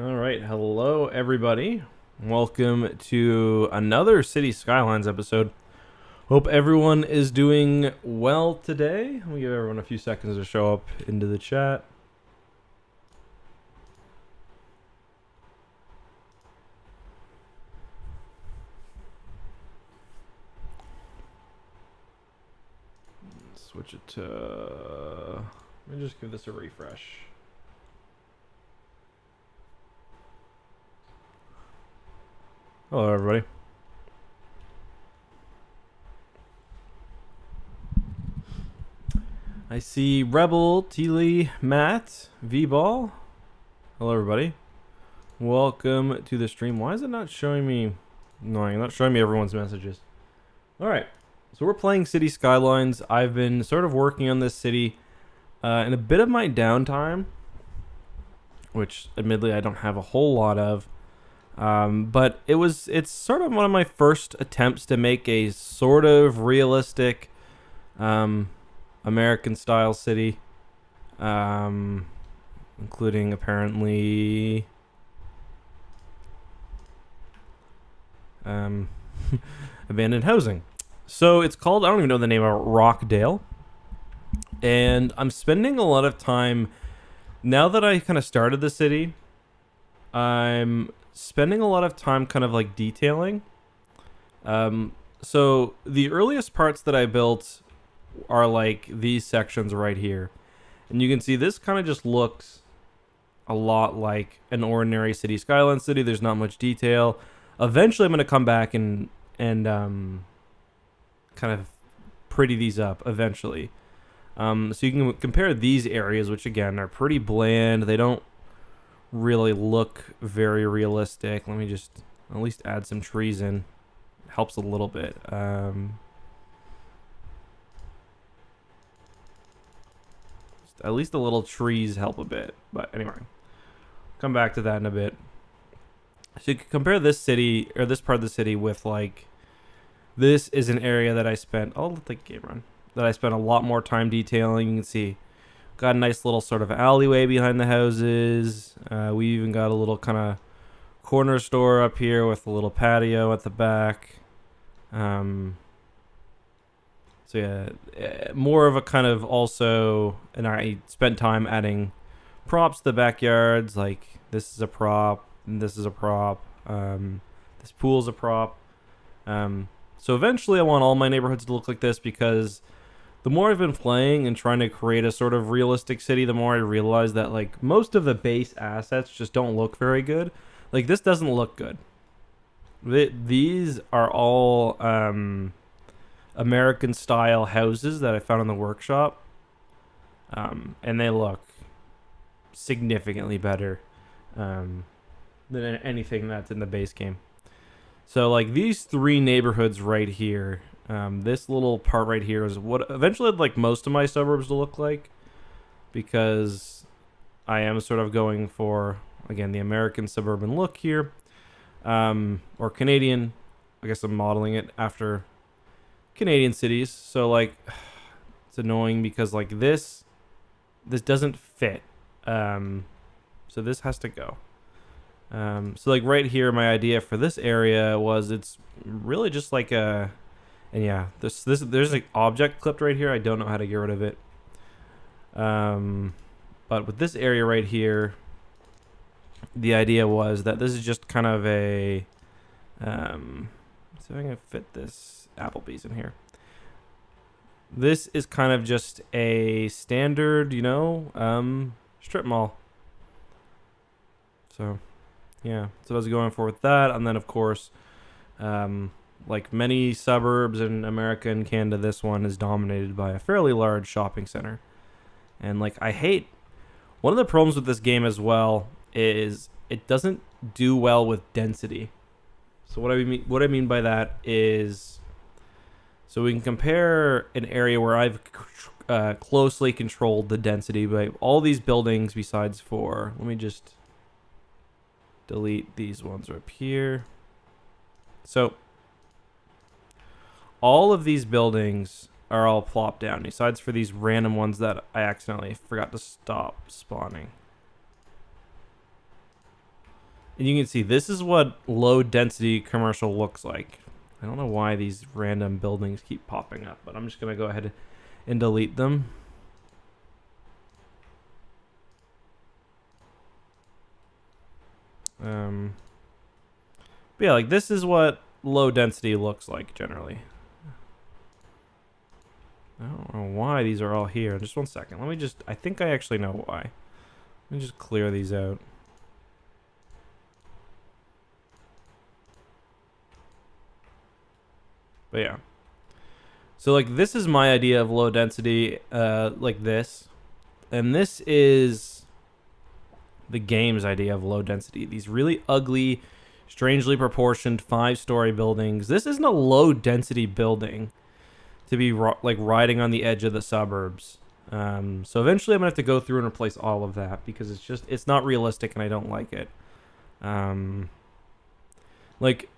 All right, hello everybody. Welcome to another City Skylines episode. Hope everyone is doing well today. We'll give everyone a few seconds to show up into the chat. Switch it to... Let me just give this a refresh. Hello everybody. I see Rebel, Teely, Matt, V-Ball. Hello everybody. Welcome to the stream. Why is it not showing me... Annoying, not showing me everyone's messages. Alright, so we're playing City Skylines. I've been sort of working on this city in a bit of my downtime, which admittedly I don't have a whole lot of. But it's sort of one of my first attempts to make a sort of realistic American style city, including apparently abandoned housing. So it's called, I don't even know the name of it, Rockdale. And I'm spending a lot of time, now that I kind of started the city, I'm spending a lot of time kind of like detailing. So the earliest parts that I built are like these sections right here. And you can see this kind of just looks a lot like an ordinary City Skyline city. There's not much detail. Eventually I'm going to come back and kind of pretty these up eventually. So you can compare these areas, which again are pretty bland. They don't really look very realistic. Let me just at least add some trees in. Helps a little bit. At least the little trees help a bit. But anyway, come back to that in a bit. So you can compare this city, or this part of the city, with like, this is an area that I spent, I'll let the game run, that I spent a lot more time detailing. You can see got a nice little sort of alleyway behind the houses. We even got a little kind of corner store up here with a little patio at the back. So yeah, more of a kind of also, and I spent time adding props to the backyards. Like this is a prop, and this is a prop. This pool's a prop. So eventually I want all my neighborhoods to look like this, because the more I've been playing and trying to create a sort of realistic city, the more I realize that like most of the base assets just don't look very good. Like this doesn't look good. These are all American style houses that I found in the workshop. And they look significantly better than anything that's in the base game. So like these three neighborhoods right here, this little part right here is what eventually I'd like most of my suburbs to look like, because I am sort of going for, again, the American suburban look here, or Canadian. I guess I'm modeling it after Canadian cities. So like it's annoying because like this doesn't fit. So this has to go. So like right here, my idea for this area was it's really just like a, and yeah, there's an object clipped right here. I don't know how to get rid of it. But with this area right here, the idea was that this is just kind of a, so I'm gonna fit this Applebee's in here. This is kind of just a standard, strip mall. So yeah, so I was going for with that. And then of course, like many suburbs in America and Canada, this one is dominated by a fairly large shopping center. And like one of the problems with this game as well is it doesn't do well with density. So what I mean by that is, so we can compare an area where I've closely controlled the density by all these buildings besides four. Let me just delete these ones up here. So all of these buildings are all plopped down, besides for these random ones that I accidentally forgot to stop spawning. And you can see this is what low density commercial looks like. I don't know why these random buildings keep popping up, but I'm just going to go ahead and delete them. But yeah, like this is what low density looks like generally. I don't know why these are all here. Just one second. Let me just, I think I actually know why. Let me just clear these out. But yeah. So like this is my idea of low density, like this. And this is the game's idea of low density. These really ugly, strangely proportioned 5-story buildings. This isn't a low density building to be like riding on the edge of the suburbs. So eventually I'm gonna have to go through and replace all of that because it's not realistic and I don't like it. Like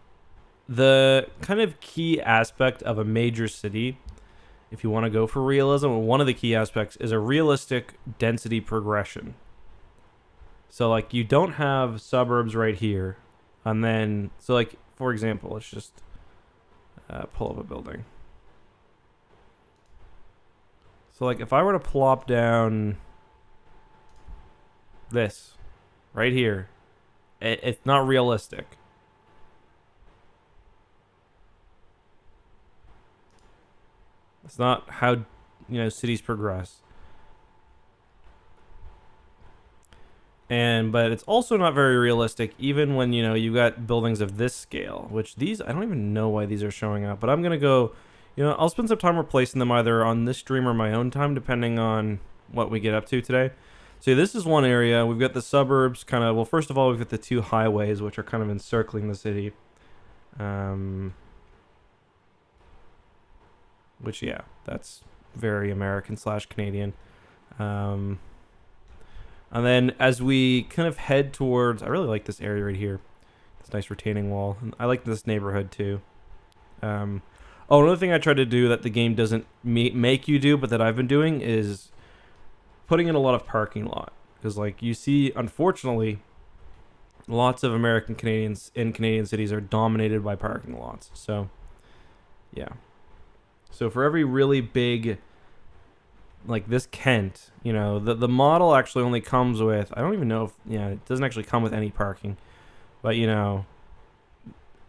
the kind of key aspect of a major city, if you want to go for realism, one of the key aspects is a realistic density progression. So like you don't have suburbs right here, and then so like for example, let's just pull up a building. So like if I were to plop down this right here, it's not realistic. It's not how, cities progress. But it's also not very realistic even when, you got buildings of this scale, which these, I don't even know why these are showing up, but I'm going to go, I'll spend some time replacing them either on this stream or my own time, depending on what we get up to today. So this is one area. We've got the suburbs kind of, well, first of all, we've got the 2 highways, which are kind of encircling the city. Which, yeah, that's very American/Canadian. And then as we kind of head towards, I really like this area right here. This nice retaining wall. I like this neighborhood too. Another thing I try to do that the game doesn't make you do, but that I've been doing is putting in a lot of parking lot. Because like you see, unfortunately, lots of Canadians in Canadian cities are dominated by parking lots. So, yeah. So for every really big, like this Kent, the model actually only comes with, I don't even know if, it doesn't actually come with any parking. But, in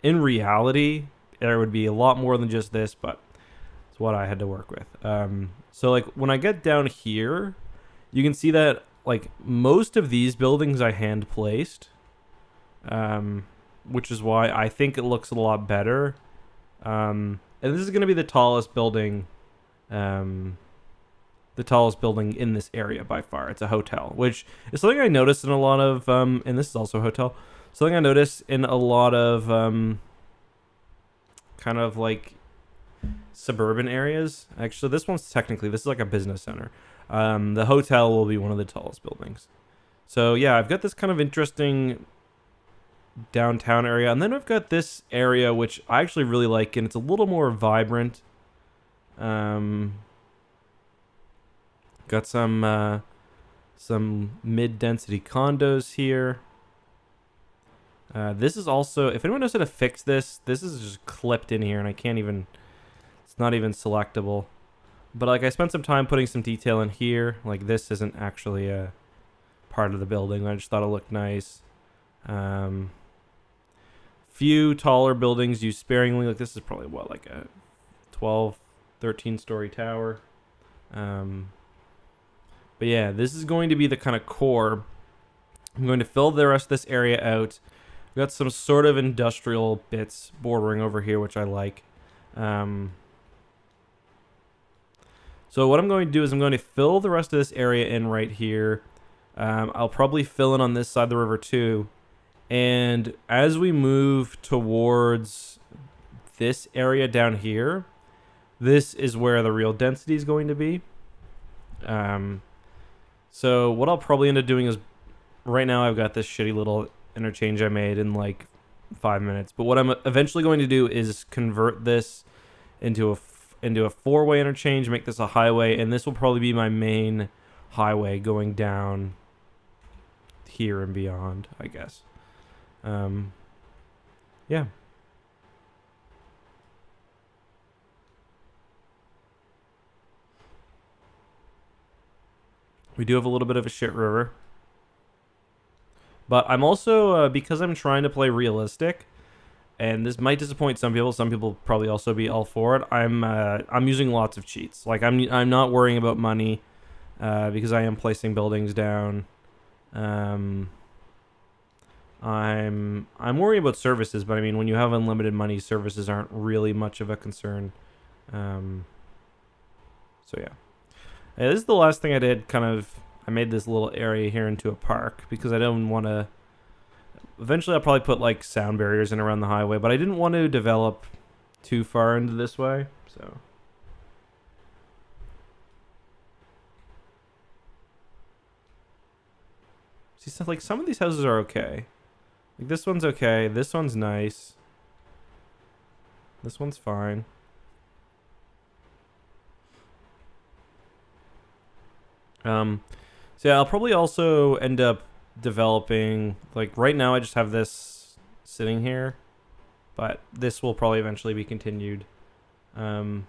reality, there would be a lot more than just this, but it's what I had to work with. So like when I get down here, you can see that like most of these buildings I hand placed, which is why I think it looks a lot better. And this is going to be the tallest building, in this area by far. It's a hotel, which is something I noticed in a lot of, and this is also a hotel, something I noticed in a lot of kind of like suburban areas. Actually, this is like a business center. The hotel will be one of the tallest buildings. So yeah, I've got this kind of interesting downtown area, and then I've got this area which I actually really like, and it's a little more vibrant. Got some mid-density condos here. This is also, if anyone knows how to fix this is just clipped in here, and I can't even, it's not even selectable. But like I spent some time putting some detail in here. Like this isn't actually a part of the building. I just thought it looked nice. Few taller buildings used sparingly. Like this is probably what, like a 12, 13 story tower. But yeah, this is going to be the kind of core. I'm going to fill the rest of this area out. We've got some sort of industrial bits bordering over here, which I like. So what I'm going to do is I'm going to fill the rest of this area in right here. I'll probably fill in on this side of the river too. And as we move towards this area down here, this is where the real density is going to be. So what I'll probably end up doing is, right now I've got this shitty little interchange I made in like 5 minutes. But what I'm eventually going to do is convert this into a 4-way interchange, make this a highway, and this will probably be my main highway going down here and beyond, I guess. Yeah. We do have a little bit of a shit river. But I'm also, because I'm trying to play realistic, and this might disappoint some people. Some people probably also be all for it. I'm using lots of cheats. Like I'm not worrying about money, because I am placing buildings down. I'm worrying about services, but I mean, when you have unlimited money, services aren't really much of a concern. So yeah. This is the last thing I did. I made this little area here into a park because I don't want to. Eventually, I'll probably put like sound barriers in around the highway, but I didn't want to develop too far into this way. So. See, so, like some of these houses are okay. Like this one's okay. This one's nice. This one's fine. So yeah, I'll probably also end up developing, like right now I just have this sitting here, but this will probably eventually be continued. I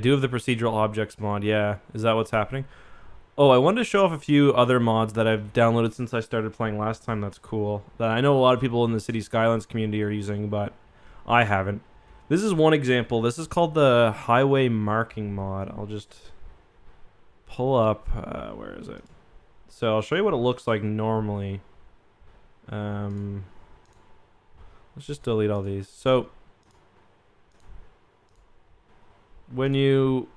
do have the procedural objects mod. Yeah, is that what's happening? Oh, I wanted to show off a few other mods that I've downloaded since I started playing last time. That's cool. That I know a lot of people in the Cities Skylines community are using, but I haven't. This is one example. This is called the highway marking mod. I'll just pull up. Where is it? So I'll show you what it looks like normally. Let's just delete all these. So when you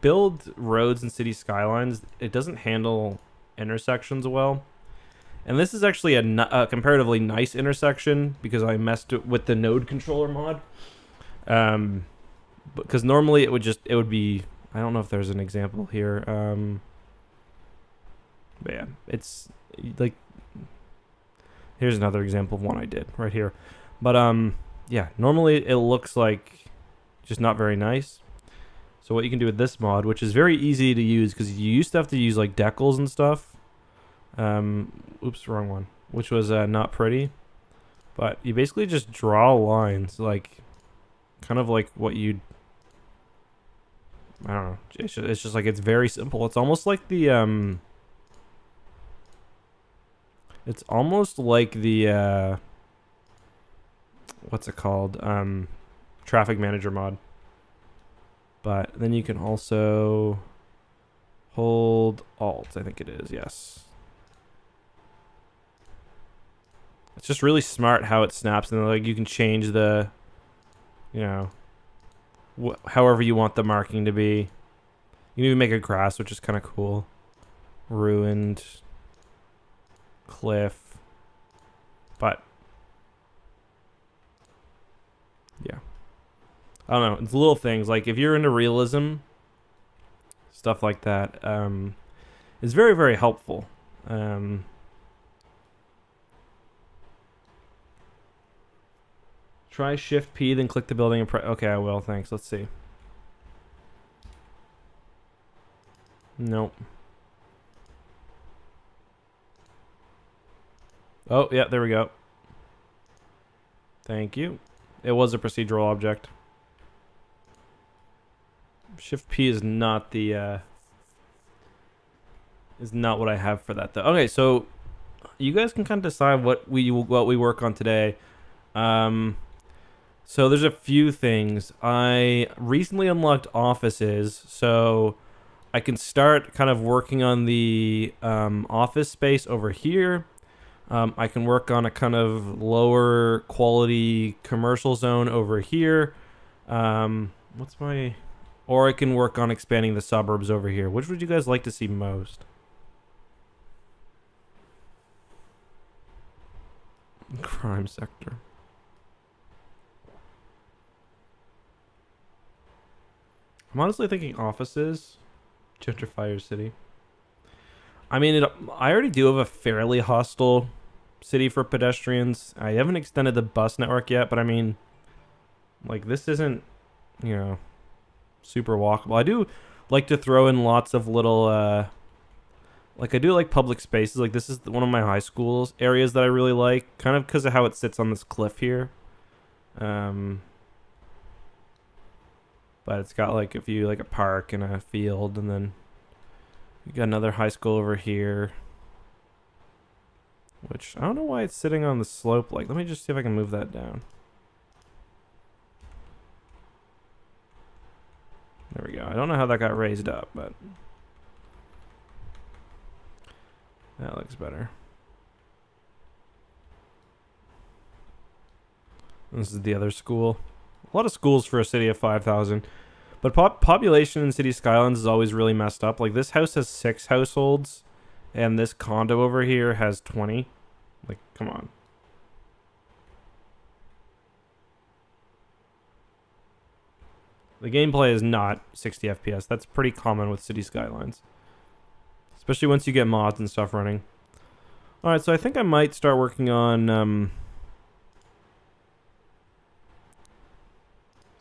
build roads and city skylines, it doesn't handle intersections well. And this is actually a comparatively nice intersection because I messed with the node controller mod. Because normally it would be, I don't know if there's an example here. But yeah, it's like, here's another example of one I did right here. But yeah, normally it looks like just not very nice. So what you can do with this mod, which is very easy to use because you used to have to use like decals and stuff. Oops, wrong one. Which was not pretty. But you basically just draw lines, like kind of like what you'd, I don't know. It's just like, it's very simple. It's almost like the it's almost like the what's it called? Traffic manager mod. But then you can also hold Alt, I think it is, yes. It's just really smart how it snaps, and like you can change the, you know, however you want the marking to be. You can even make a grass, which is kind of cool. Ruined. Cliff. But yeah. I don't know. It's little things. Like if you're into realism, stuff like that, is very, very helpful. Try Shift P, then click the building and press. Okay, I will. Thanks. Let's see. Nope. Oh, yeah, there we go. Thank you. It was a procedural object. Shift P is not the is not what I have for that though. Okay, so you guys can kind of decide what we work on today. So there's a few things. I recently unlocked offices, so I can start kind of working on the office space over here. I can work on a kind of lower quality commercial zone over here. Or I can work on expanding the suburbs over here. Which would you guys like to see most? Crime sector. I'm honestly thinking offices. Gentrify your city. I mean, I already do have a fairly hostile city for pedestrians. I haven't extended the bus network yet, but I mean, like, this isn't, you know, super walkable. I do like to throw in lots of little Like I do like public spaces. Like this is one of my high school's areas that I really like, kind of because of how it sits on this cliff here. Um, but it's got like a few, like a park and a field, and then you got another high school over here. Which I don't know why it's sitting on the slope. Like, let me just see if I can move that down. There we go. I don't know how that got raised up, but that looks better. This is the other school. A lot of schools for a city of 5,000. But population in Cities Skylines is always really messed up. Like, this house has 6 households, and this condo over here has 20. Like, come on. The gameplay is not 60 FPS. That's pretty common with Cities Skylines. Especially once you get mods and stuff running. Alright, so I think I might start working on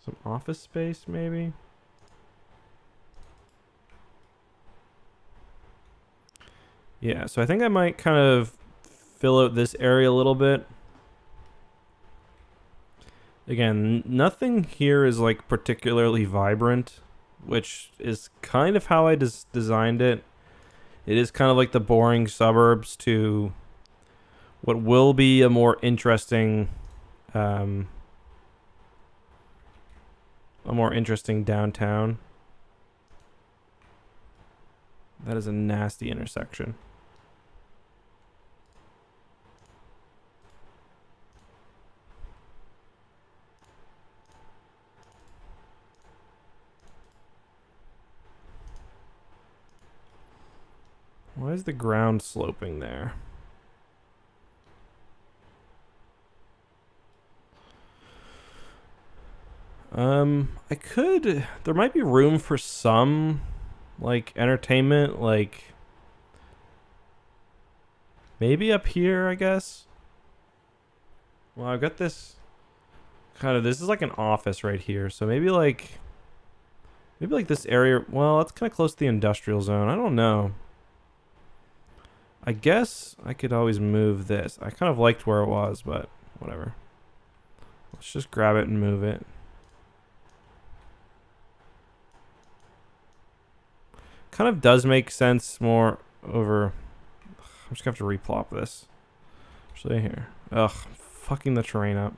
some office space, maybe? Yeah, so I think I might kind of fill out this area a little bit. Again, nothing here is like particularly vibrant, which is kind of how I designed it. It is kind of like the boring suburbs to what will be a more interesting downtown. That is a nasty intersection. Why is the ground sloping there? I could... There might be room for some, like, entertainment, like... Maybe up here, I guess? Well, I've got this... Kind of... This is like an office right here, so maybe, like... Maybe, like, this area... Well, that's kind of close to the industrial zone. I don't know. I guess I could always move this. I kind of liked where it was, but whatever. Let's just grab it and move it. Kind of does make sense more over... I'm just going to have to replop this. Actually, here. Ugh, fucking the terrain up.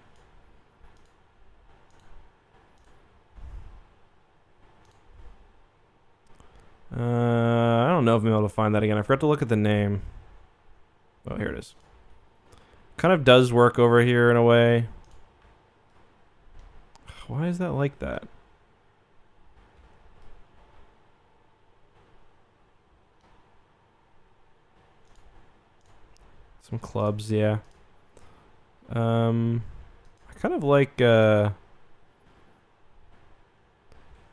I don't know if I'm able to find that again. I forgot to look at the name. Oh, here it is. Kind of does work over here in a way. Why is that like that? Some clubs, yeah. I kind of like okay,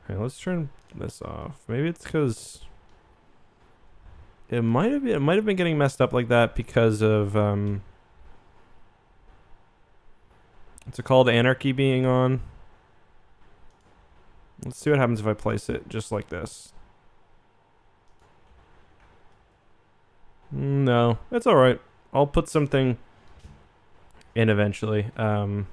let's turn this off. Maybe it's because it might have been getting messed up like that because of what's it called, anarchy being on. Let's see what happens if I place it just like this. No, it's all right. I'll put something in eventually. I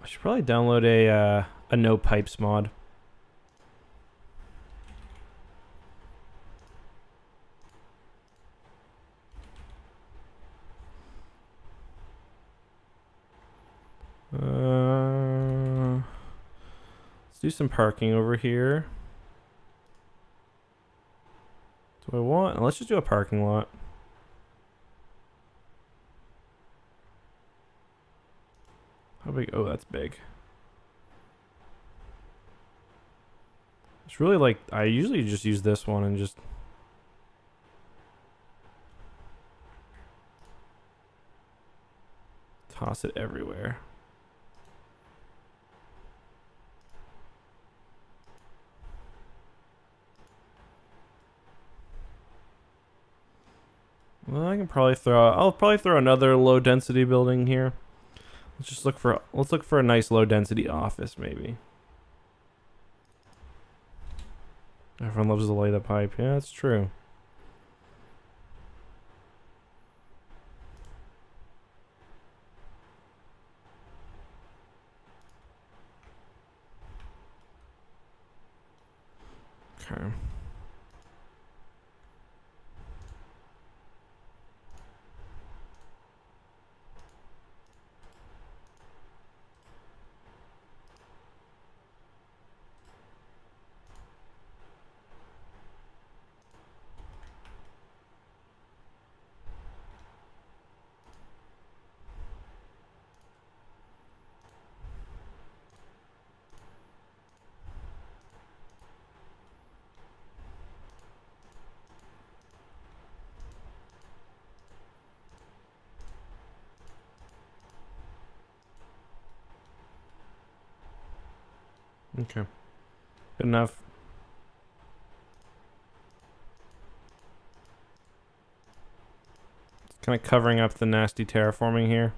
should probably download a no pipes mod. Let's do some parking over here. Do I want? Let's just do a parking lot. How big? Oh, that's big. It's really like, I usually just use this one and just... toss it everywhere. Well, I can probably throw. I'll probably throw another low density building here. Let's look for a nice low density office maybe. Everyone loves to lay the pipe. Yeah, that's true. Okay. Okay. Good enough. Kind of covering up the nasty terraforming here.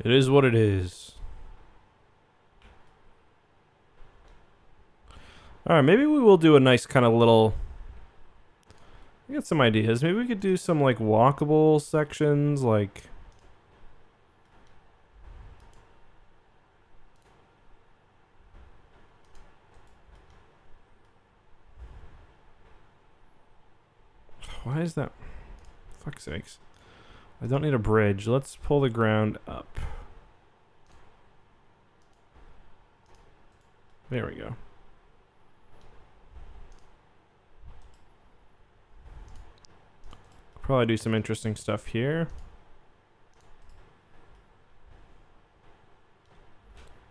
It is what it is. Alright, maybe we will do a nice kind of little... I got some ideas. Maybe we could do some like walkable sections, like... Why is that? Fuck's sakes. I don't need a bridge. Let's pull the ground up. There we go. Probably do some interesting stuff here.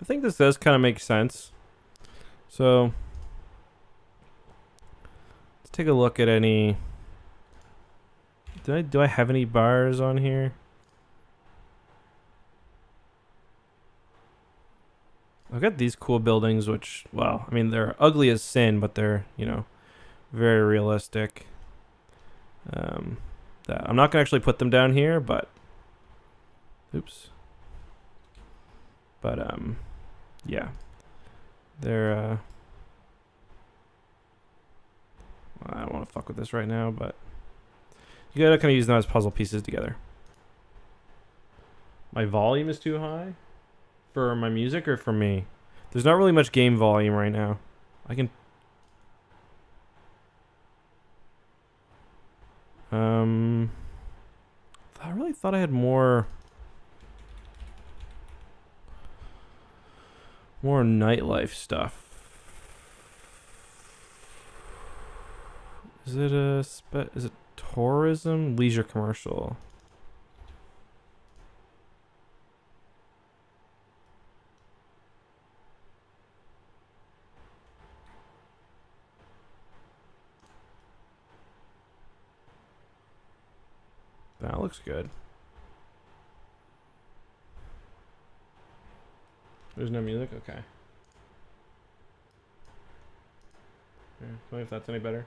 I think this does kind of make sense. So let's take a look at any... Do I have any bars on here? I've got these cool buildings, which, well, I mean, they're ugly as sin, but they're, you know, very realistic. I'm not gonna actually put them down here, but, oops. But yeah, they're. I don't want to fuck with this right now, but you gotta kind of use them as puzzle pieces together. My volume is too high for my music or for me. There's not really much game volume right now. I can. I really thought I had more nightlife stuff. Is it is it tourism, leisure, commercial? That looks good. There's no music? Okay. Yeah, tell me if that's any better.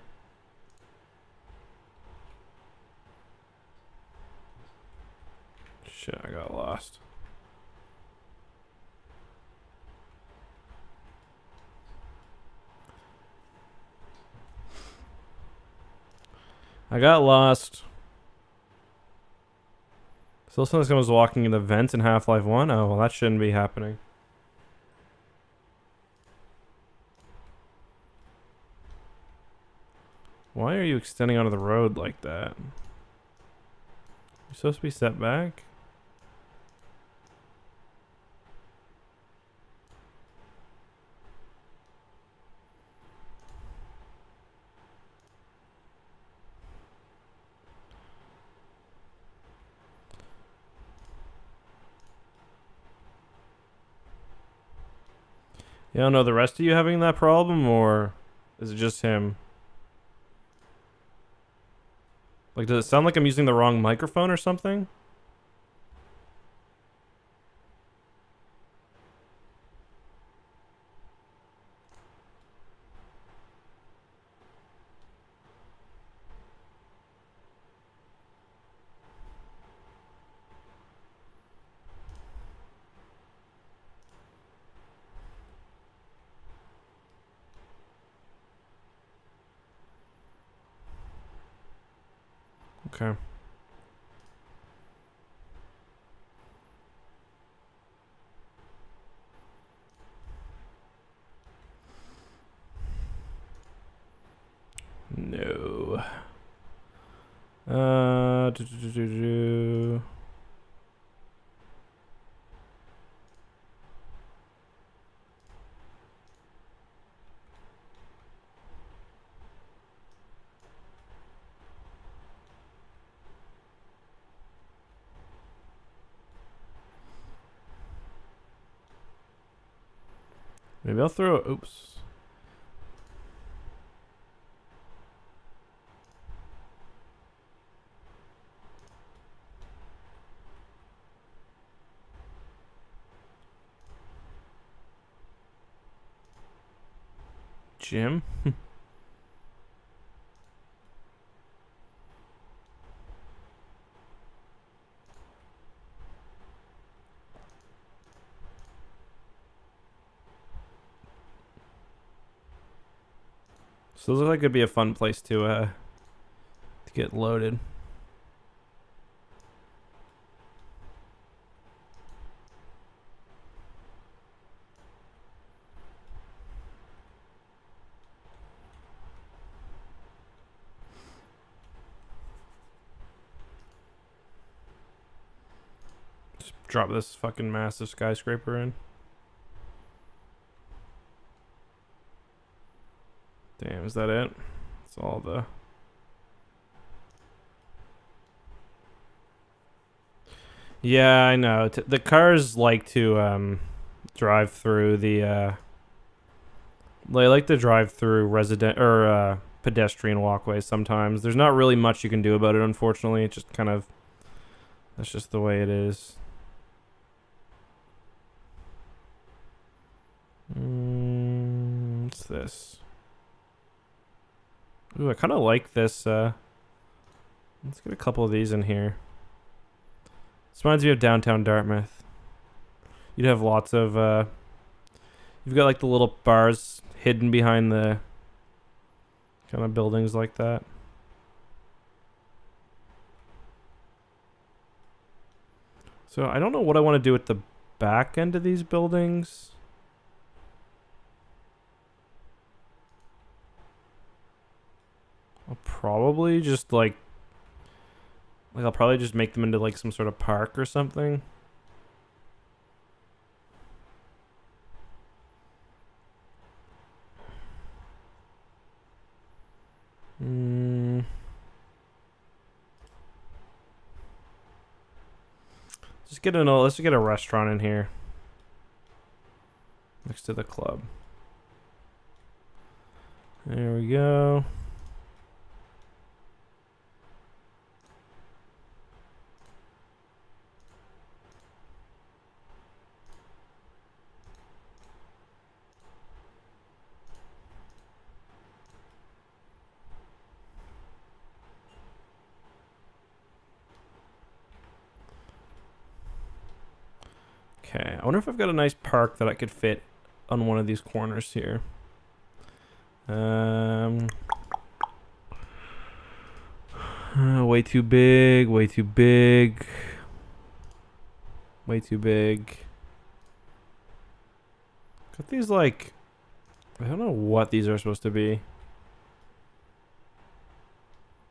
Shit, I got lost. I got lost. Still someone was walking in the vents in Half-Life 1? Oh, well, that shouldn't be happening. Why are you extending onto the road like that? You're supposed to be set back? You don't know the rest of you having that problem, or is it just him? Like, does it sound like I'm using the wrong microphone or something? Okay. No. Do, do, do, do, do. Maybe I'll throw. Oops. Gym. So those look like it'd be a fun place to get loaded. Just drop this fucking massive skyscraper in. Damn, is that it? That's all the... Yeah, I know. The cars like to drive through the they like to drive through resident or pedestrian walkways sometimes. There's not really much you can do about it, unfortunately. It just kind of, that's just the way it is. What's this? Ooh, I kind of like this. Let's get a couple of these in here. This reminds me of downtown Dartmouth. You'd have lots of, you've got like the little bars hidden behind the kind of buildings like that. So I don't know what I want to do with the back end of these buildings. I'll probably just I'll probably just make them into like some sort of park or something. Let's just get a restaurant in here. Next to the club. There we go. Okay, I wonder if I've got a nice park that I could fit on one of these corners here. Way too big, way too big. Way too big. Got these like, I don't know what these are supposed to be.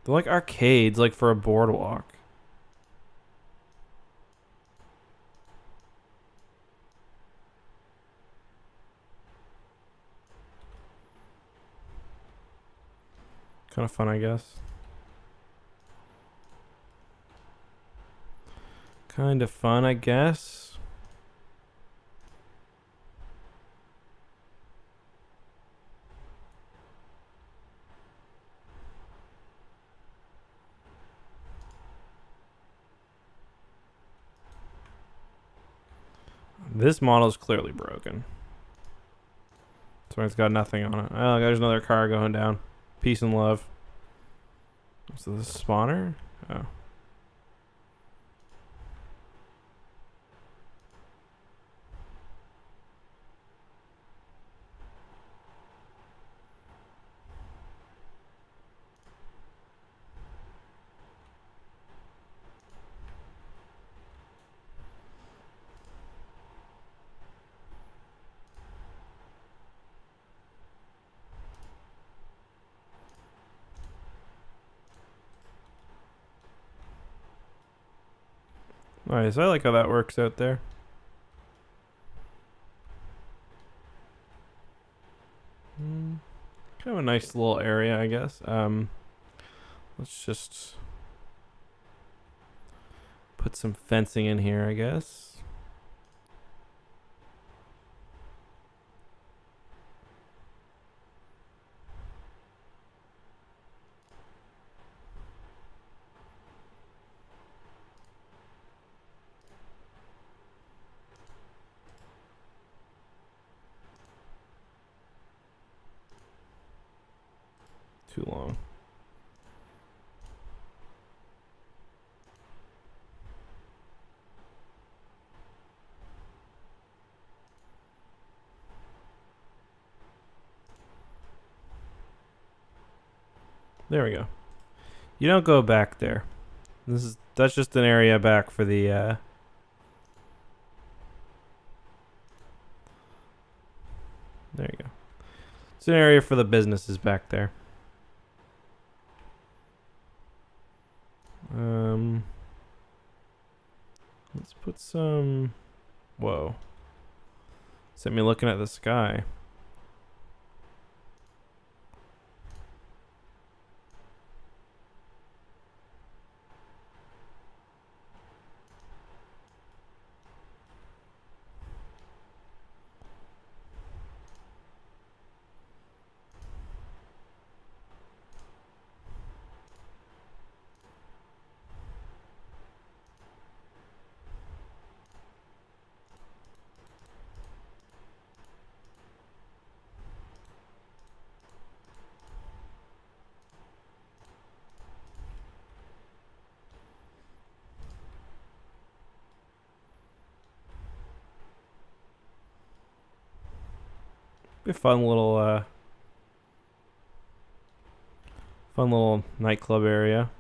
They're like arcades, like for a boardwalk. Kind of fun, I guess. Kind of fun, I guess. This model is clearly broken. So it's got nothing on it. Oh, there's another car going down. Peace and love. So the spawner? Oh. Nice. I like how that works out there. Kind of a nice little area, I guess. Let's just put some fencing in here, I guess. Too long. There we go. You don't go back there. That's just an area back for the there you go. It's an area for the businesses back there. Let's put some. Whoa. Set me looking at the sky. Be a fun little nightclub area.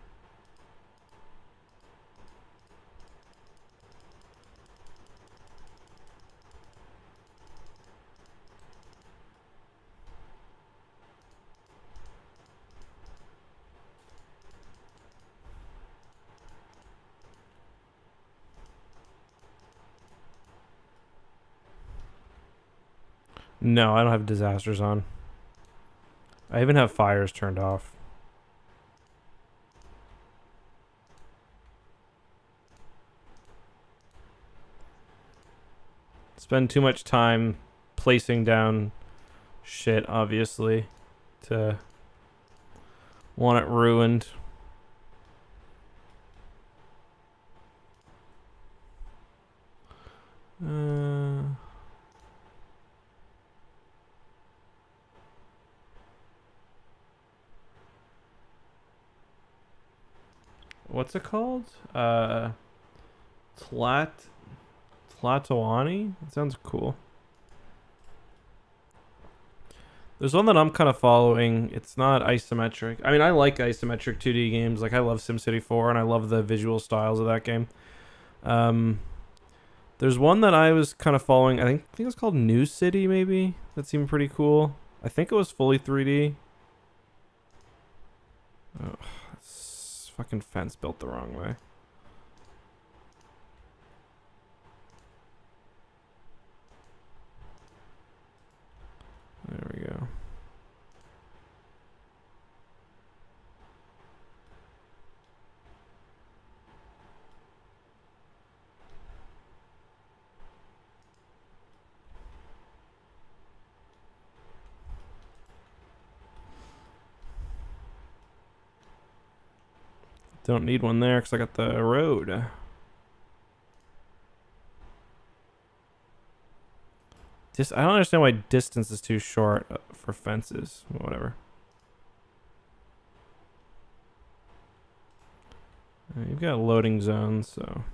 No, I don't have disasters on. I even have fires turned off. Spend too much time placing down shit, obviously, to want it ruined. What's it called? Tlatoani? That sounds cool. There's one that I'm kind of following. It's not isometric. I mean, I like isometric 2D games. Like, I love SimCity 4, and I love the visual styles of that game. There's one that I was kind of following. I think it's called New City, maybe. That seemed pretty cool. I think it was fully 3D. Oh, this fucking fence built the wrong way. There we go. Don't need one there because I got the road. I don't understand why distance is too short for fences. Whatever. You've got loading zones, so.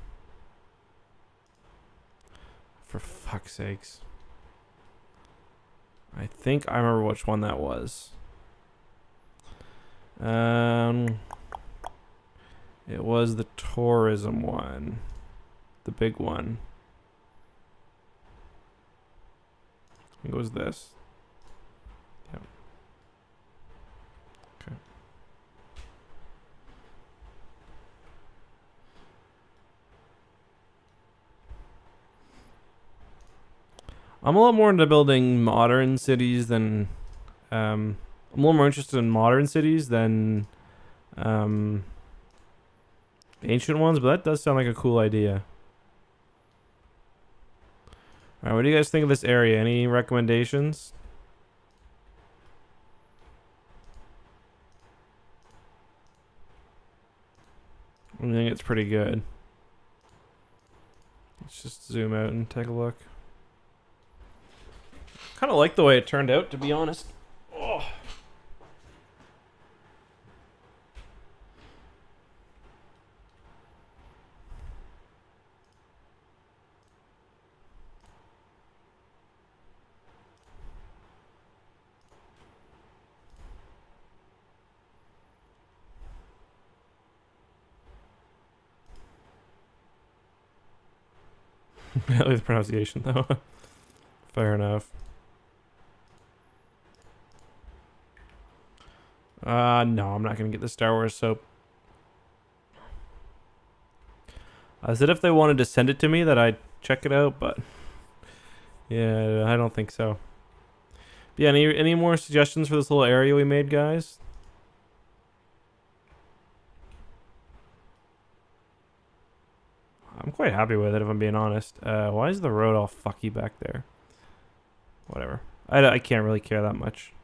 For fuck's sakes. I think I remember which one that was. It was the tourism one. The big one. I think it was this. Yep. Okay. I'm a lot more into building modern cities than I'm a little more interested in modern cities than um, ancient ones, but that does sound like a cool idea. All right, what do you guys think of this area? Any recommendations? I think it's pretty good. Let's just zoom out and take a look. Kind of like the way it turned out, to be honest. Oh. At least pronunciation, though. Fair enough. No, I'm not gonna get the Star Wars soap. I said if they wanted to send it to me that I'd check it out, but yeah, I don't think so. But yeah, any more suggestions for this little area we made, guys? I'm quite happy with it, if I'm being honest. Why is the road all fucky back there? Whatever. I can't really care that much.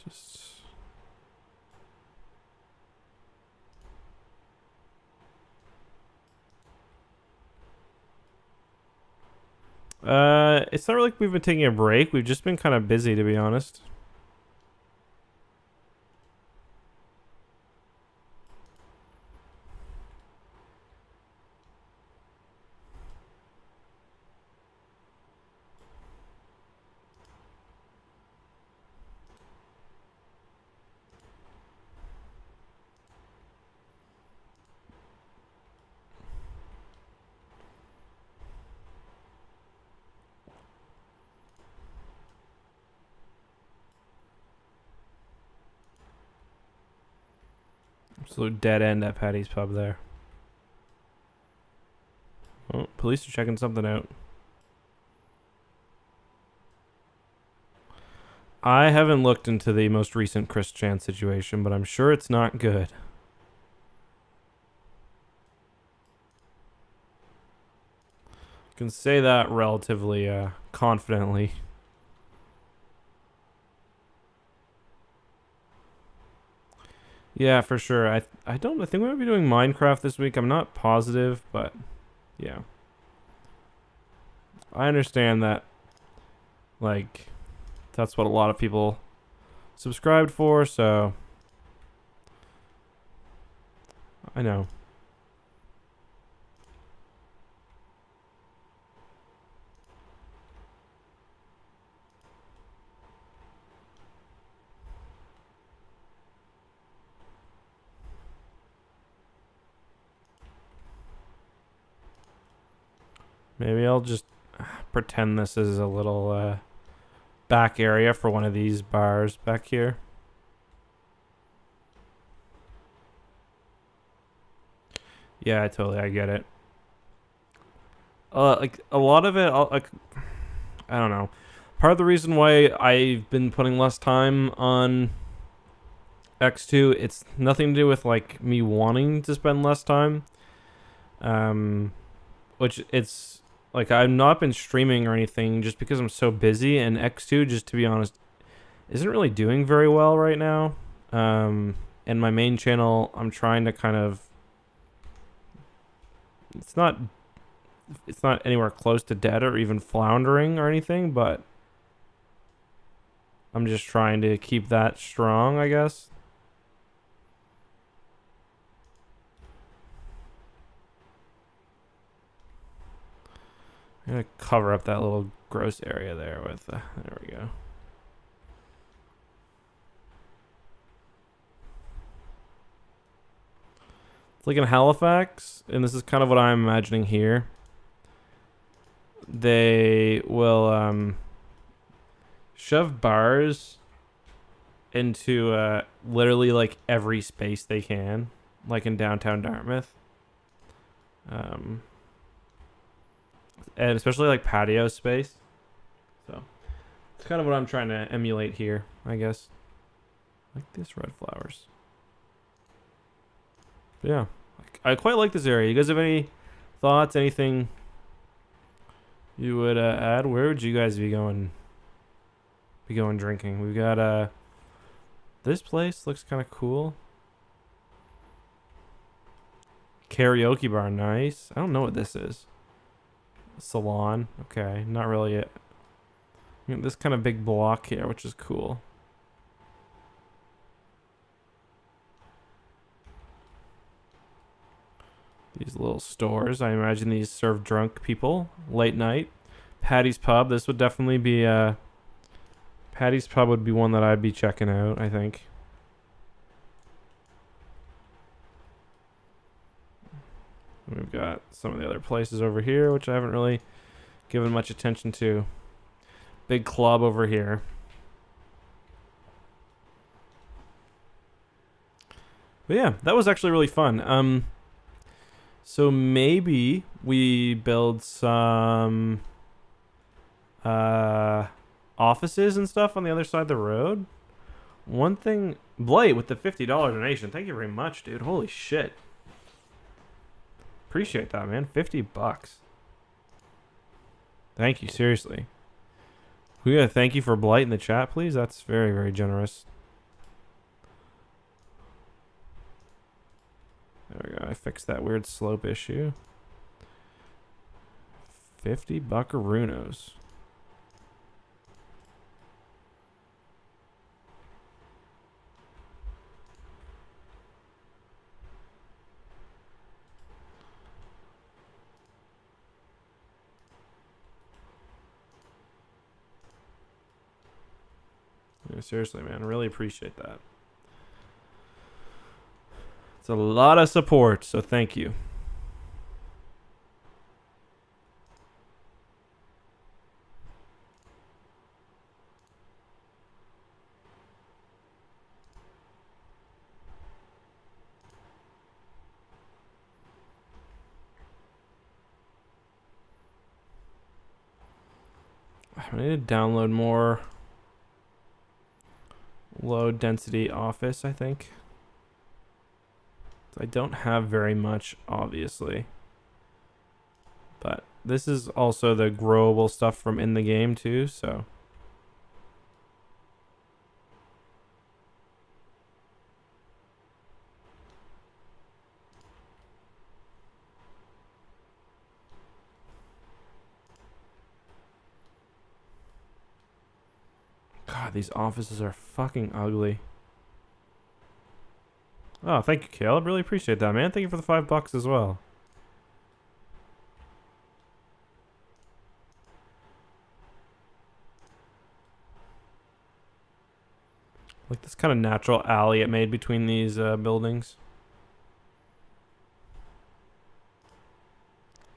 Just... It's not really like we've been taking a break. We've just been kind of busy, to be honest. Absolute dead end at Patty's Pub there. Oh, police are checking something out. I haven't looked into the most recent Chris Chan situation, but I'm sure it's not good. I can say that relatively confidently. Yeah, for sure. I think we might be doing Minecraft this week. I'm not positive, but yeah. I understand that, like, that's what a lot of people subscribed for, so I know. Maybe I'll just pretend this is a little back area for one of these bars back here. Yeah, I get it. Like a lot of it, like, I don't know. Part of the reason why I've been putting less time on X2, it's nothing to do with like me wanting to spend less time. Which it's like I've not been streaming or anything just because I'm so busy, and X2, just to be honest, isn't really doing very well right now. And my main channel, I'm trying to kind of, it's not anywhere close to dead or even floundering or anything, but I'm just trying to keep that strong, I guess. I'm gonna cover up that little gross area there with there we go. It's like in Halifax, and this is kind of what I'm imagining here. They will shove bars into literally like every space they can, like in downtown Dartmouth. Um, and especially like patio space. So it's kind of what I'm trying to emulate here, I guess. Like this red flowers. But yeah, I quite like this area. You guys have any thoughts? Anything you would add? Where would you guys be going? Be going drinking? We've got this place looks kind of cool. Karaoke bar, nice. I don't know what this is. Salon, okay, not really it. This kind of big block here, which is cool. These little stores, I imagine these serve drunk people late night. Patty's Pub, this would definitely be Patty's Pub would be one that I'd be checking out, I think. We've got some of the other places over here, which I haven't really given much attention to. Big club over here. But yeah, that was actually really fun. So maybe we build some offices and stuff on the other side of the road. One thing, Blight with the $50 donation. Thank you very much, dude. Holy shit. Appreciate that, man. $50. Thank you, seriously. We got a thank you for Blight in the chat, please. That's very, very generous. There we go. I fixed that weird slope issue. 50 buckaroos. Yeah, seriously, man. I really appreciate that. It's a lot of support, so thank you. I need to download more low density Office, I think. I don't have very much, obviously. But this is also the growable stuff from in the game too, so. God, these offices are fucking ugly. Oh, thank you, Caleb. Really appreciate that, man. Thank you for the $5 as well. Like this kind of natural alley it made between these buildings.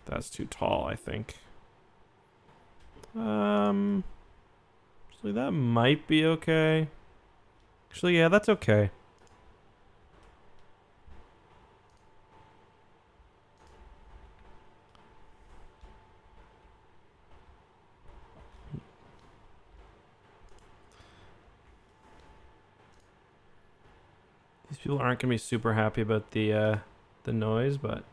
That's too tall, I think. Actually, that might be okay. Actually, yeah, that's okay. These people aren't gonna be super happy about the noise, but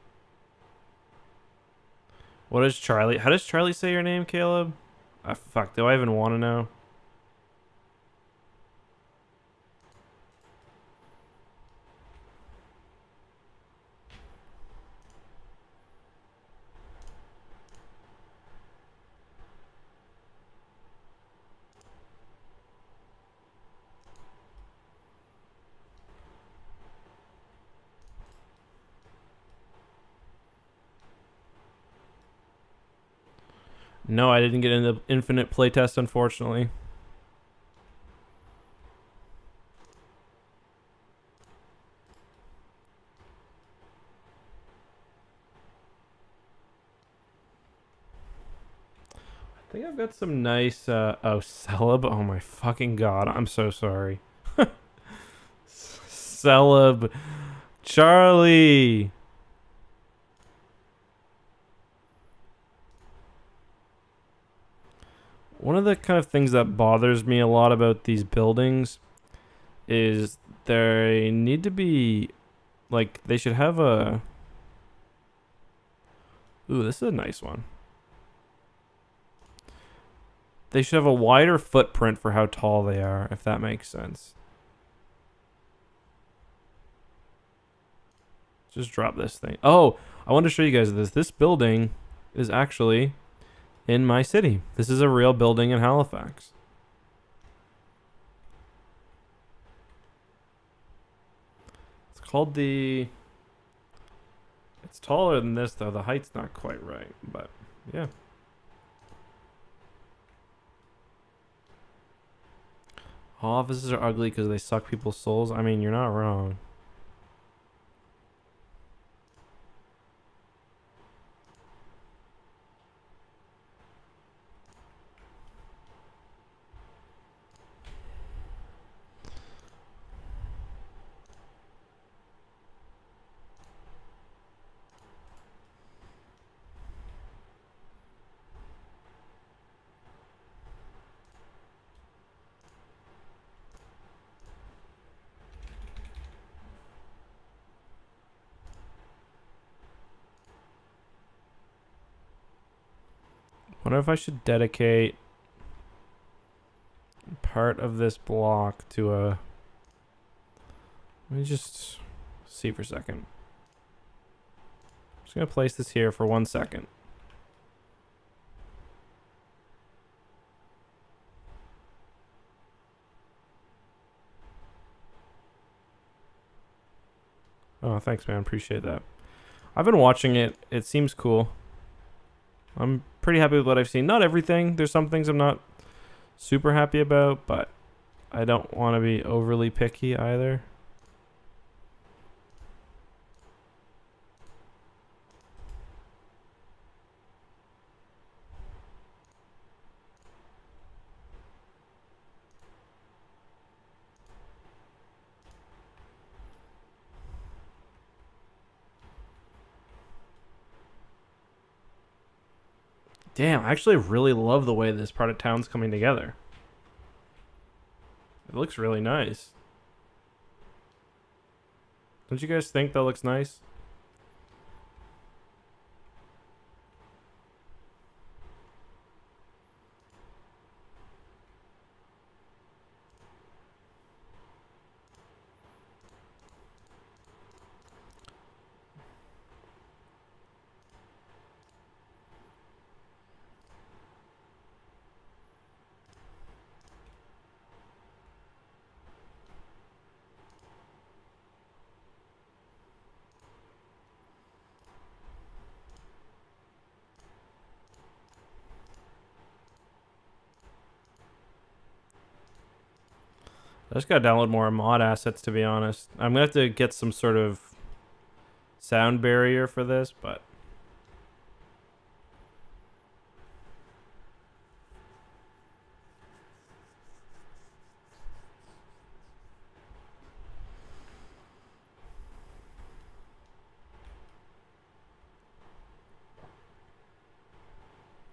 what is Charlie? How does Charlie say your name, Caleb? Fuck, do I even want to know? No, I didn't get into infinite playtest, unfortunately. I think I've got some nice, oh, Celeb. Oh my fucking god, I'm so sorry. Celeb. Charlie. One of the kind of things that bothers me a lot about these buildings is they need to be like they should have a. Ooh, this is a nice one. They should have a wider footprint for how tall they are, if that makes sense. Just drop this thing. Oh, I want to show you guys this. This building is actually in my city. This is a real building in Halifax. It's called the... It's taller than this, though. The height's not quite right, but yeah. Offices are ugly because they suck people's souls. I mean, you're not wrong. Wonder if I should dedicate part of this block to a... Let me just see for a second. I'm just going to place this here for 1 second. Oh, thanks, man. Appreciate that. I've been watching it. It seems cool. I'm pretty happy with what I've seen. Not everything. There's some things I'm not super happy about, but I don't want to be overly picky either. Damn, I actually really love the way this part of town's coming together. It looks really nice. Don't you guys think that looks nice? I just gotta download more mod assets, to be honest. I'm gonna have to get some sort of sound barrier for this, but...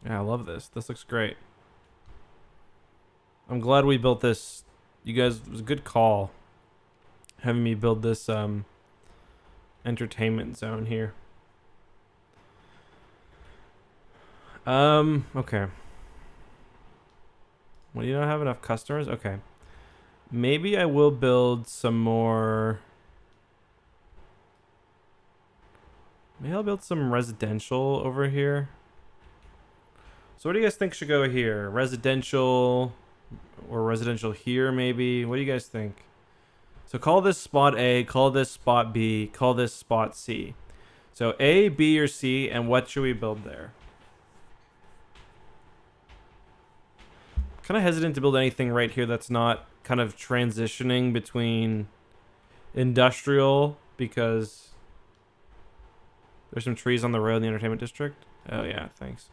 Yeah, I love this. This looks great. I'm glad we built this. You guys, it was a good call having me build this entertainment zone here. Okay. Well, you don't have enough customers? Okay. Maybe I will build some more... Maybe I'll build some residential over here. So what do you guys think should go here? Residential... Or residential here, maybe? What do you guys think? So call this spot A, call this spot B, call this spot C. So A, B, or C, and what should we build there? Kind of hesitant to build anything right here that's not kind of transitioning between industrial, because there's some trees on the road in the entertainment district. Oh yeah, thanks.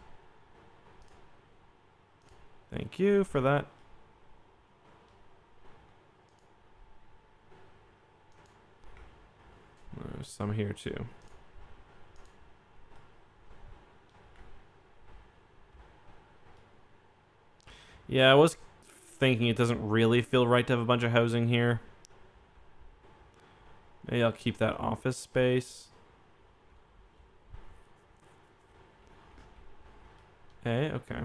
Thank you for that. There's some here too. Yeah, I was thinking it doesn't really feel right to have a bunch of housing here. Maybe I'll keep that office space. Hey, okay.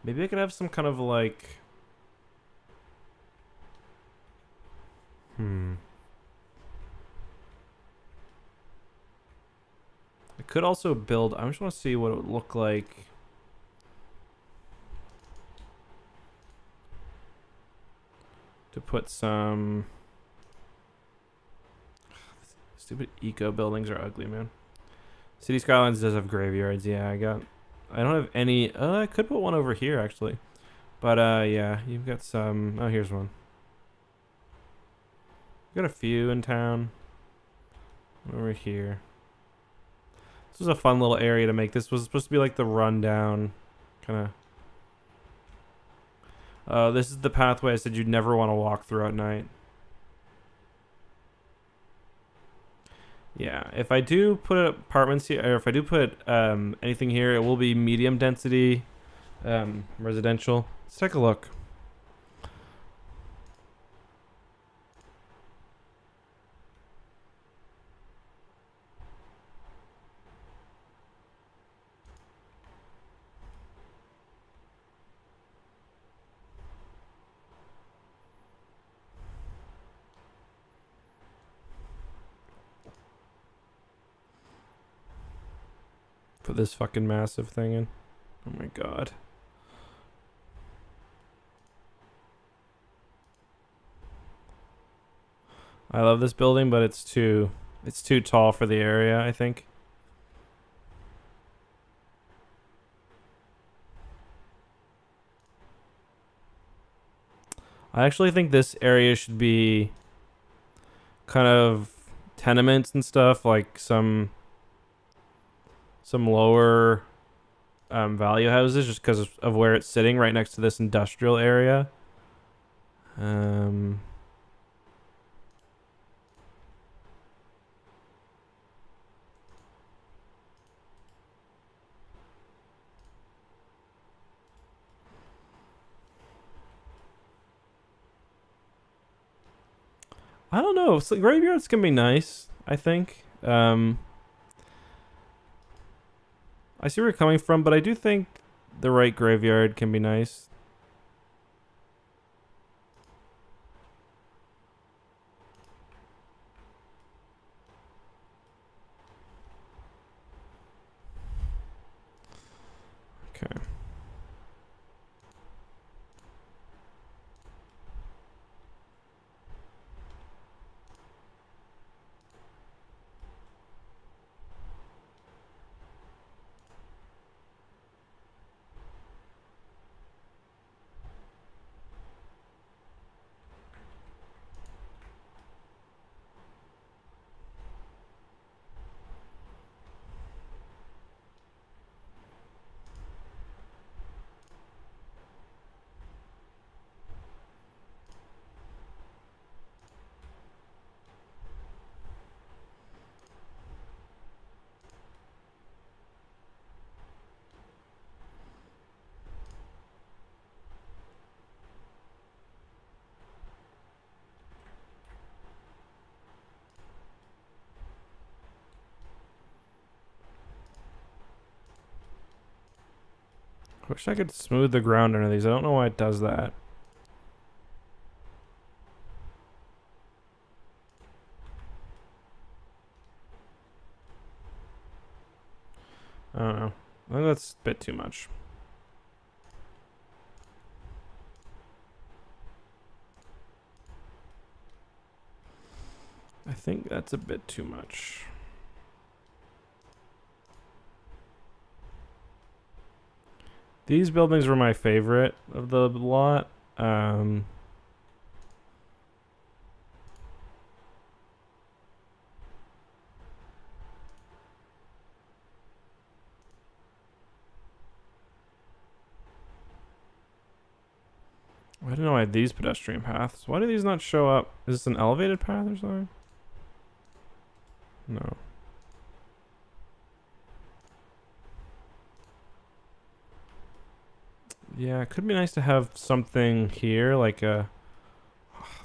Maybe I could have some kind of like... I could also build... I just want to see what it would look like. To put some... Stupid eco buildings are ugly, man. City Skylines does have graveyards. Yeah, I don't have any... I could put one over here, actually. But, yeah, you've got some... Oh, here's one. Got a few in town. Over here. This was a fun little area to make. This was supposed to be like the rundown kind of... this is the pathway I said you'd never want to walk through at night. Yeah, if I do put apartments here, or if I do put anything here, it will be medium density residential. Let's take a look. Put this fucking massive thing in. Oh my god. I love this building, but it's too tall for the area, I think. I actually think this area should be kind of tenements and stuff, like some lower value houses, just because of where it's sitting right next to this industrial area. I don't know. So graveyards can be nice, I think. I see where you're coming from, but I do think the right graveyard can be nice. Okay. I wish I could smooth the ground under these. I don't know why it does that. I don't know. I think that's a bit too much. I think that's a bit too much. These buildings were my favorite of the lot. I didn't know I had these pedestrian paths. Why do these not show up? Is this an elevated path or something? No. Yeah, it could be nice to have something here, like a...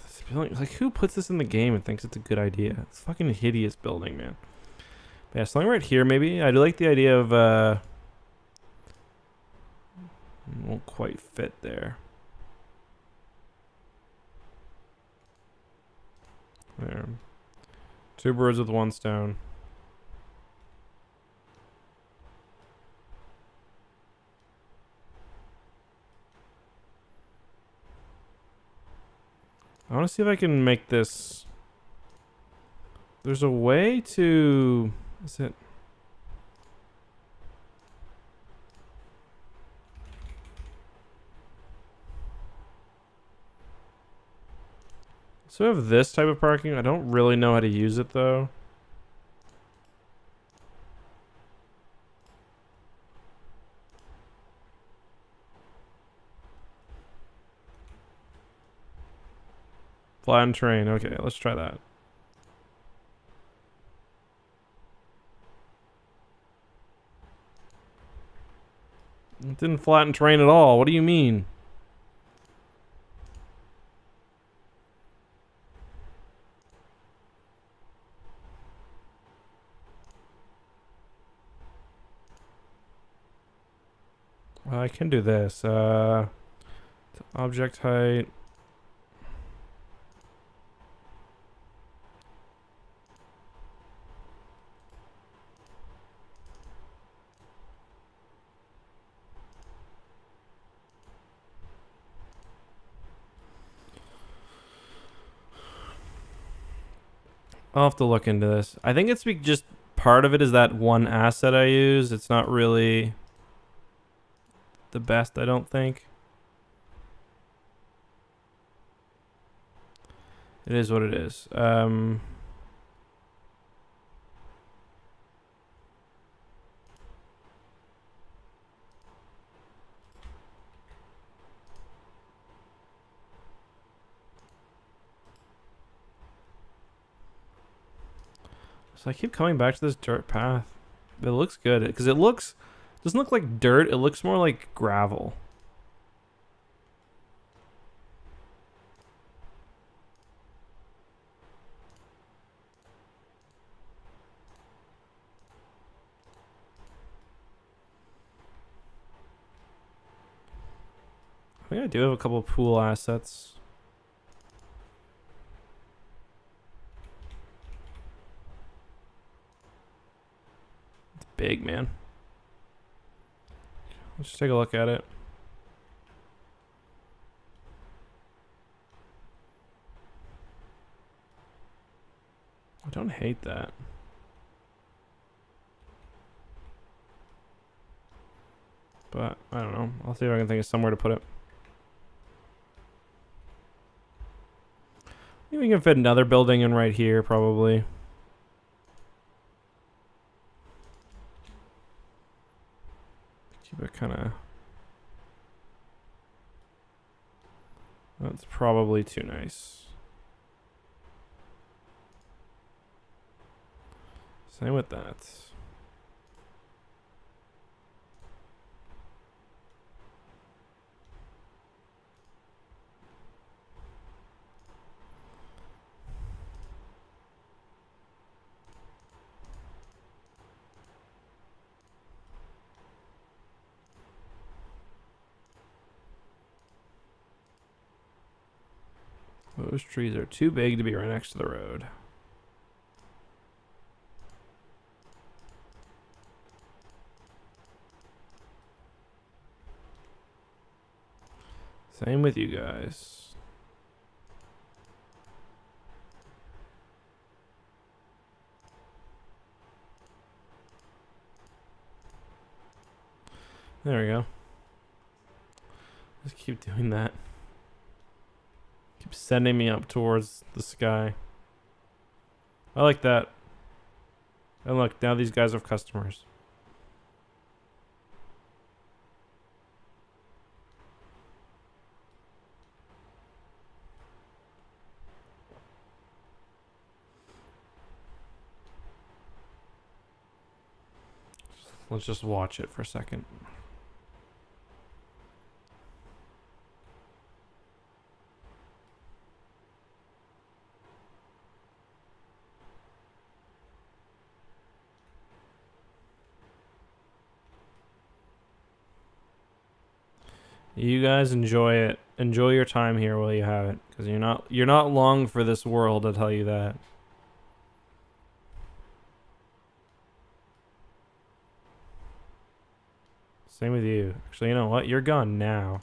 this building, like, who puts this in the game and thinks it's a good idea? It's a fucking hideous building, man. But yeah, something right here, maybe. I do like the idea of, won't quite fit there. There. 2 birds with 1 stone. I want to see if I can make this... There's a way to... Is it... So I have this type of parking. I don't really know how to use it though. Flatten terrain. Okay, let's try that. It didn't flatten terrain at all. What do you mean? I can do this. Object height. I'll have to look into this. I think it's just part of it is that one asset I use. It's not really the best, I don't think. It is what it is. So I keep coming back to this dirt path. It looks good because it doesn't look like dirt. It looks more like gravel. I think I do have a couple of pool assets. It's big, man. Let's just take a look at it. I don't hate that. But I don't know. I'll see if I can think of somewhere to put it. Maybe we can fit another building in right here, probably. Keep it kind of... That's probably too nice. Same with that. Those trees are too big to be right next to the road. Same with you guys. There we go. Just keep doing that. Keep sending me up towards the sky. I like that. And look, now these guys have customers. Let's just watch it for a second. You guys enjoy it. Enjoy your time here while you have it, because you're not long for this world, I'll tell you that. Same with you. Actually, you know what? You're gone now.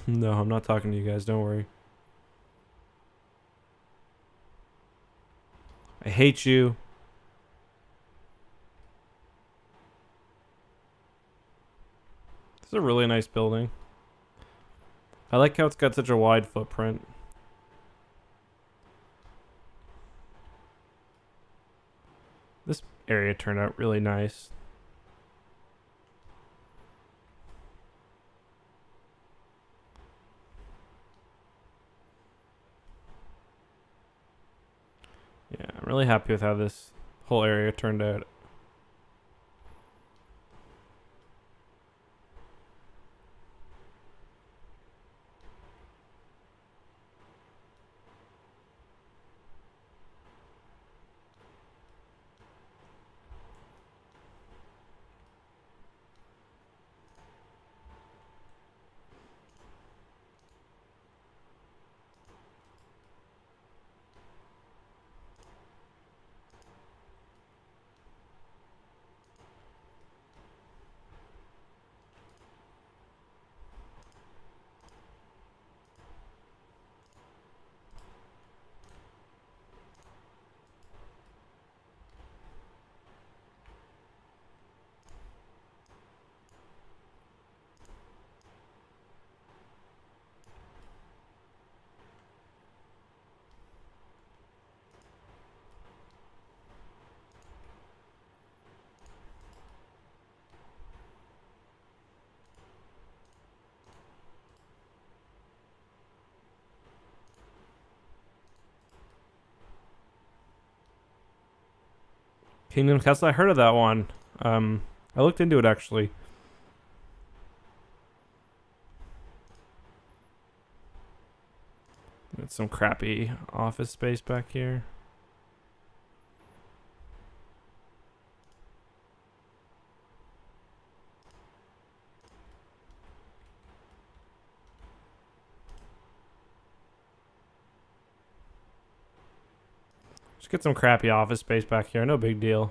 No, I'm not talking to you guys. Don't worry. I hate you. This is a really nice building. I like how it's got such a wide footprint. This area turned out really nice. Yeah, I'm really happy with how this whole area turned out. Kingdom Castle, I heard of that one. I looked into it actually. Got some crappy office space back here. Just get some crappy office space back here. No big deal.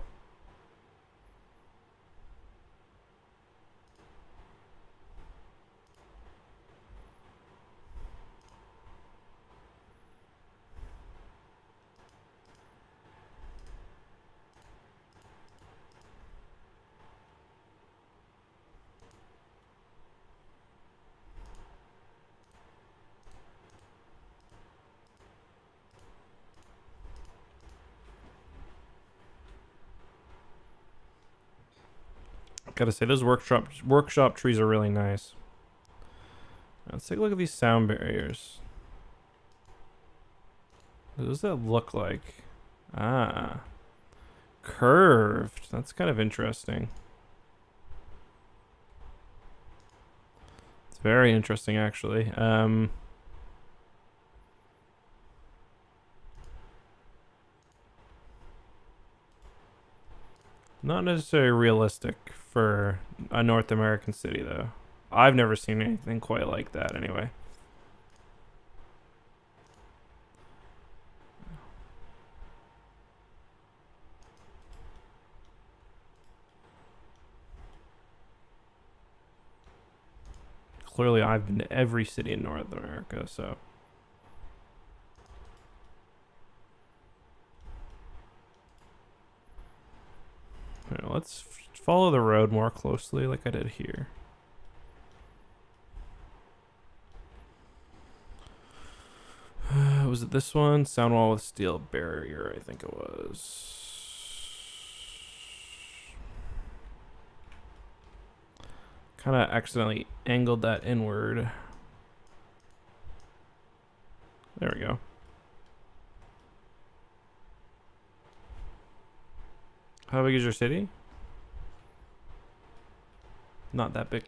Gotta say, those workshop trees are really nice. Let's take a look at these sound barriers. What does that look like? Ah. Curved. That's kind of interesting. It's very interesting, actually. Not necessarily realistic for a North American city, though. I've never seen anything quite like that, anyway. Clearly, I've been to every city in North America, so... Right, let's follow the road more closely like I did here. Was it this one, sound wall with steel barrier, I think it was. Kind of accidentally angled that inward. There we go. How big is your city? Not that big.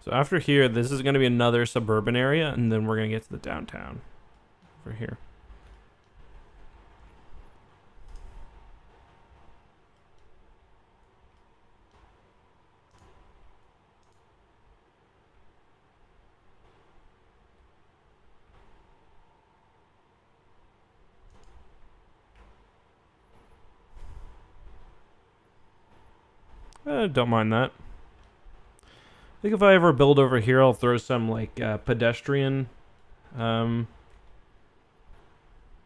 So after here, this is going to be another suburban area, and then we're going to get to the downtown over here. Don't mind that. I think if I ever build over here, I'll throw some like pedestrian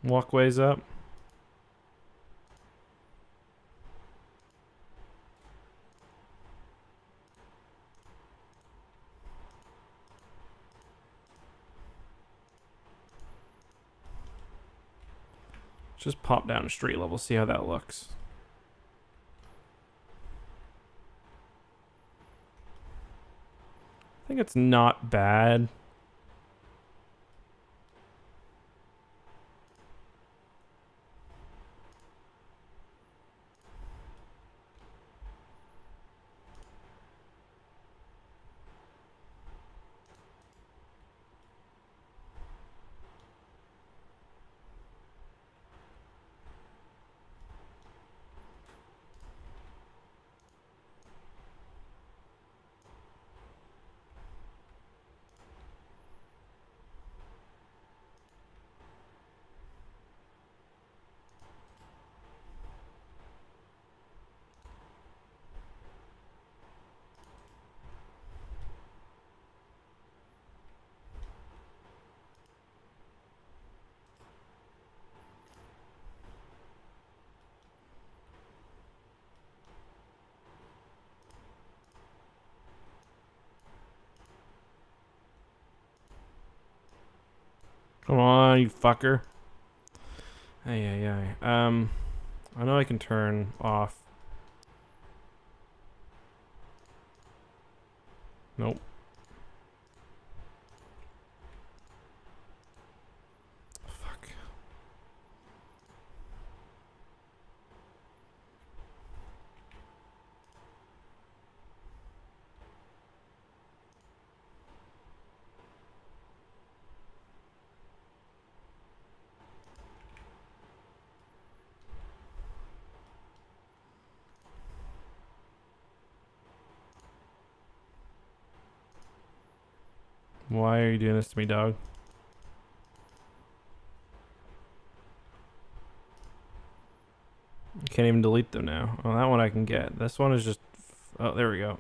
walkways up. Just pop down to street level, see how that looks. I think it's not bad. Come on, you fucker. Ay. I know I can turn off. Nope. Fuck. Why are you doing this to me, dog? Can't even delete them now. Oh, that one I can get. This one is just... Oh, there we go.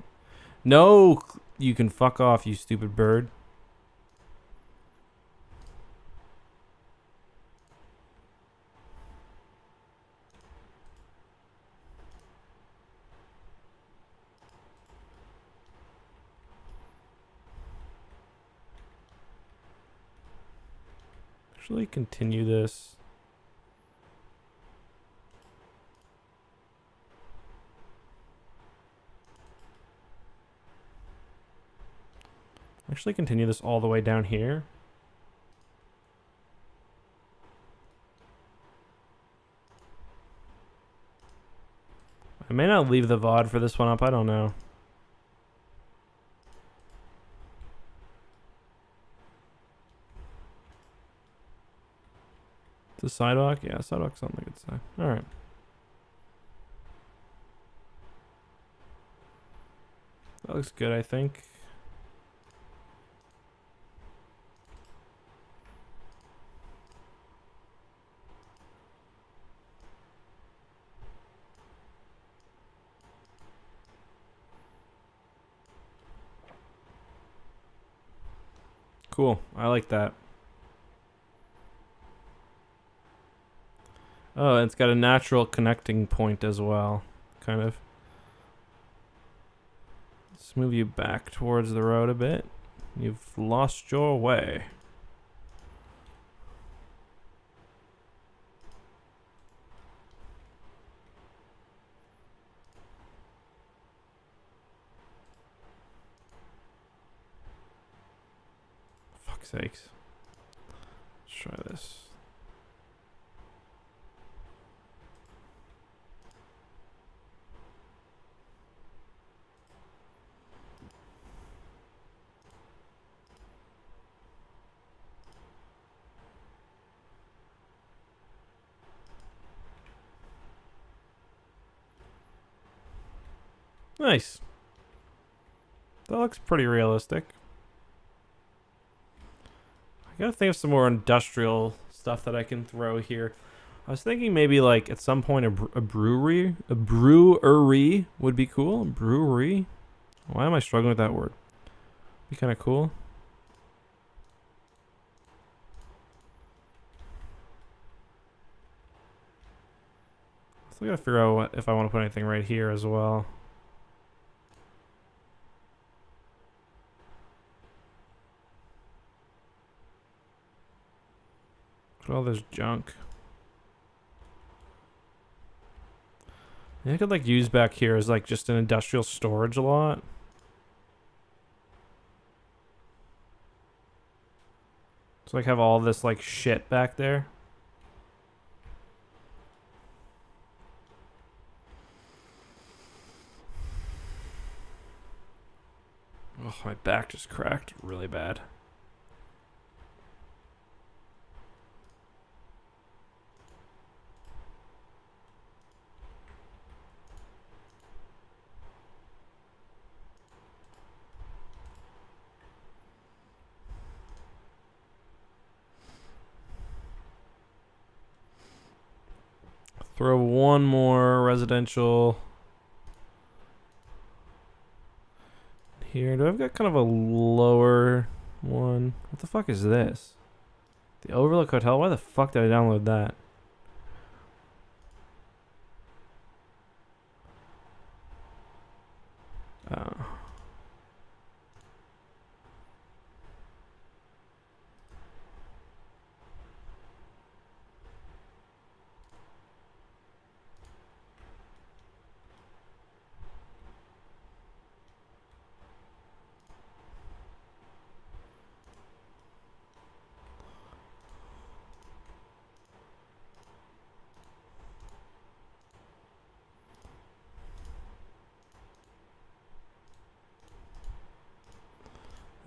No! You can fuck off, you stupid bird. Actually, continue this. Actually, continue this all the way down here. I may not leave the VOD for this one up. I don't know. The sidewalk? Yeah, sidewalk's on the good side. Alright. That looks good, I think. Cool. I like that. Oh, it's got a natural connecting point as well. Kind of. Let's move you back towards the road a bit. You've lost your way. Fuck's sakes. Let's try this. Nice. That looks pretty realistic. I gotta think of some more industrial stuff that I can throw here. I was thinking maybe like at some point a brewery would be cool. A brewery. Why am I struggling with that word? Be kind of cool. So I gotta figure out if I want to put anything right here as well. Look at all this junk. I could like use back here as like just an industrial storage lot. So like have all this like shit back there. Oh, my back just cracked really bad. Throw one more residential here. Do I've got kind of a lower one? What the fuck is this? The Overlook Hotel? Why the fuck did I download that?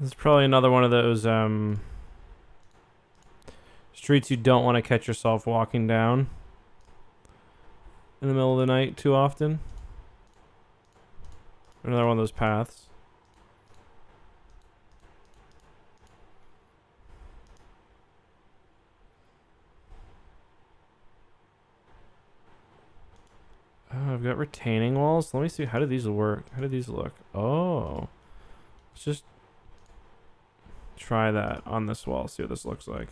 This is probably another one of those streets you don't want to catch yourself walking down in the middle of the night too often. Another one of those paths. Oh, I've got retaining walls. Let me see. How do these work? How do these look? Oh. Let's just try that on this wall. See what this looks like.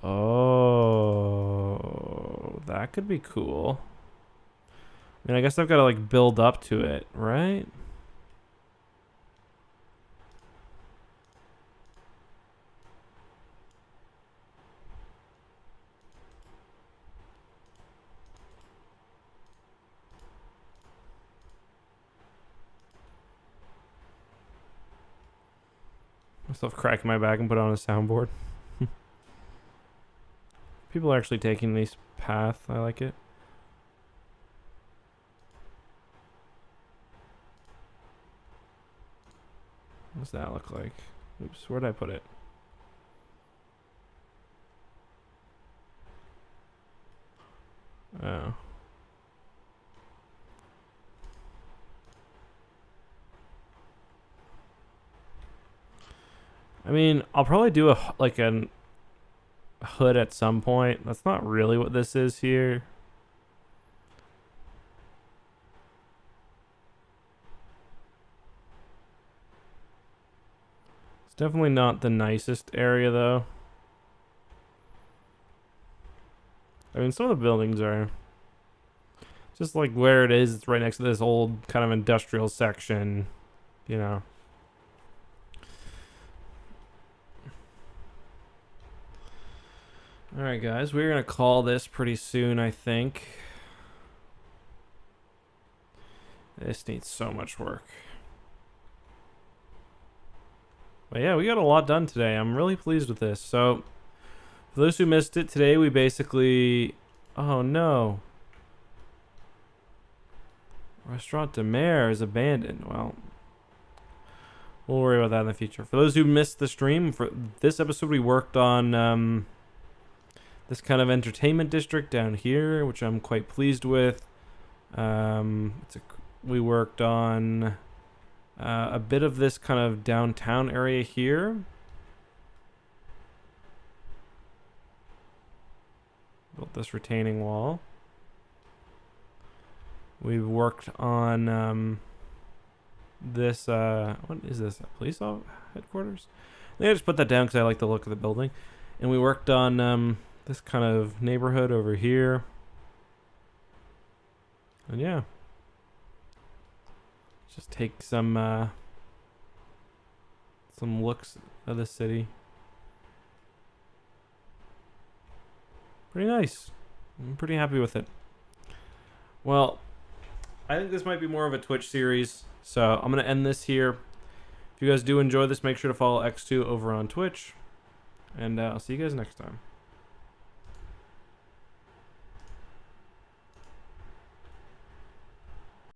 Oh. That could be cool. I mean, I guess I've got to like build up to it, right? Myself cracking my back and put on a soundboard. People are actually taking this path. I like it. What does that look like? Oops, where'd I put it? Oh. I mean, I'll probably do a hood at some point. That's not really what this is here. It's definitely not the nicest area though. I mean, some of the buildings are just like where it is. It's right next to this old kind of industrial section. you know. All right, guys, we're gonna call this pretty soon, I think. This needs so much work. But yeah, we got a lot done today. I'm really pleased with this. So, for those who missed it, today we basically... Oh, no. Restaurant de Mer is abandoned. Well, we'll worry about that in the future. For those who missed the stream, for this episode we worked on this kind of entertainment district down here, which I'm quite pleased with. We worked on a bit of this kind of downtown area here. Built this retaining wall. We worked on this, what is this, a police headquarters? I think I just put that down because I like the look of the building. And we worked on this kind of neighborhood over here. And yeah. Just take some looks of the city. Pretty nice. I'm pretty happy with it. Well, I think this might be more of a Twitch series, so I'm going to end this here. If you guys do enjoy this, make sure to follow X2 over on Twitch, and I'll see you guys next time.